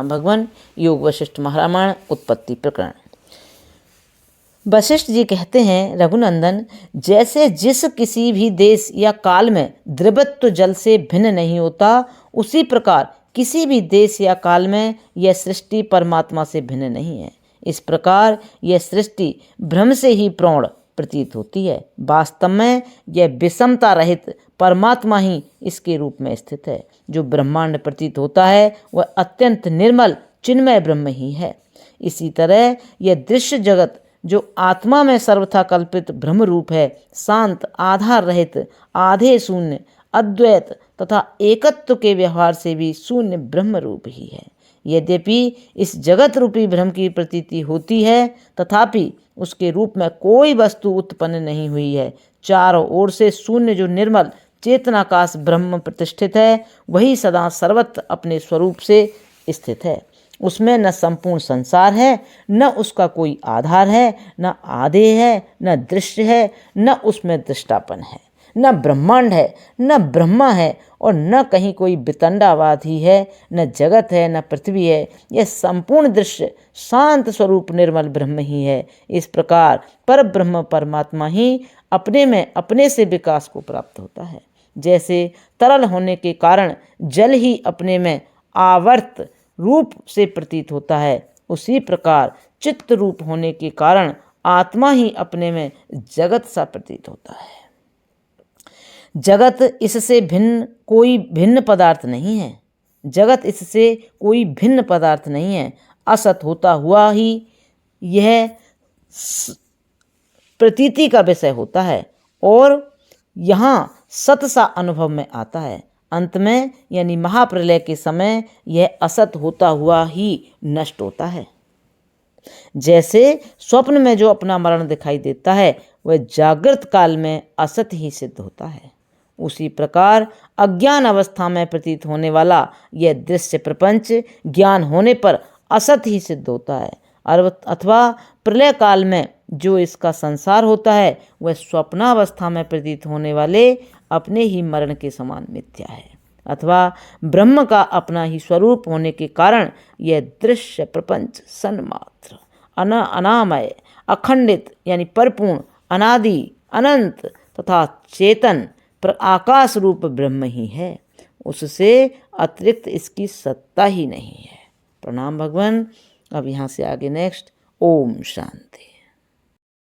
भगवान योग वशिष्ठ महारामायण उत्पत्ति प्रकरण। वशिष्ठ जी कहते हैं, रघुनंदन, जैसे जिस किसी भी देश या काल में द्रवत्व जल से भिन्न नहीं होता, उसी प्रकार किसी भी देश या काल में यह सृष्टि परमात्मा से भिन्न नहीं है। इस प्रकार यह सृष्टि भ्रम से ही प्रौढ़ प्रतीत होती है। वास्तव में यह विषमता रहित परमात्मा ही इसके रूप में स्थित है। जो ब्रह्मांड प्रतीत होता है वह अत्यंत निर्मल चिन्मय ब्रह्म ही है। इसी तरह यह दृश्य जगत जो आत्मा में सर्वथा कल्पित ब्रह्म रूप है, शांत, आधार रहित, आधे शून्य, अद्वैत तथा एकत्व के व्यवहार से भी शून्य ब्रह्म रूप ही है। यद्यपि इस जगत रूपी ब्रह्म की प्रतीति होती है, तथापि उसके रूप में कोई वस्तु उत्पन्न नहीं हुई है। चारों ओर से शून्य जो निर्मल चेतनाकाश ब्रह्म प्रतिष्ठित है, वही सदा सर्वत्र अपने स्वरूप से स्थित है। उसमें न संपूर्ण संसार है, न उसका कोई आधार है, न आधेय है, न दृश्य है, न उसमें दृष्टापन है, न ब्रह्मांड है, न ब्रह्मा है, और न कहीं कोई वितंडावाद ही है, न जगत है, न पृथ्वी है। यह संपूर्ण दृश्य शांत स्वरूप निर्मल ब्रह्म ही है। इस प्रकार पर ब्रह्म परमात्मा ही अपने में अपने से विकास को प्राप्त होता है। जैसे तरल होने के कारण जल ही अपने में आवर्त रूप से प्रतीत होता है, उसी प्रकार चित्त रूप होने के कारण आत्मा ही अपने में जगत सा प्रतीत होता है। जगत इससे भिन्न कोई भिन्न पदार्थ नहीं है। जगत इससे कोई भिन्न पदार्थ नहीं है। असत होता हुआ ही यह प्रतीति का विषय होता है और यहाँ सत सा अनुभव में आता है। अंत में यानी महाप्रलय के समय यह असत होता हुआ ही नष्ट होता है। जैसे स्वप्न में जो अपना मरण दिखाई देता है, वह जागृत काल में असत ही सिद्ध होता है। उसी प्रकार अज्ञान अवस्था में प्रतीत होने वाला यह दृश्य प्रपंच ज्ञान होने पर असत ही सिद्ध होता है। अथवा प्रलय काल में जो इसका संसार होता है, वह स्वप्नावस्था में प्रतीत होने वाले अपने ही मरण के समान मिथ्या है। अथवा ब्रह्म का अपना ही स्वरूप होने के कारण यह दृश्य प्रपंच सन्मात्र, अनामय, अखंडित यानी परिपूर्ण, अनादि, अनंत तथा चेतन आकाश रूप ब्रह्म ही है। उससे अतिरिक्त इसकी सत्ता ही नहीं है। प्रणाम भगवान। अब यहाँ से आगे नेक्स्ट। ओम शांति।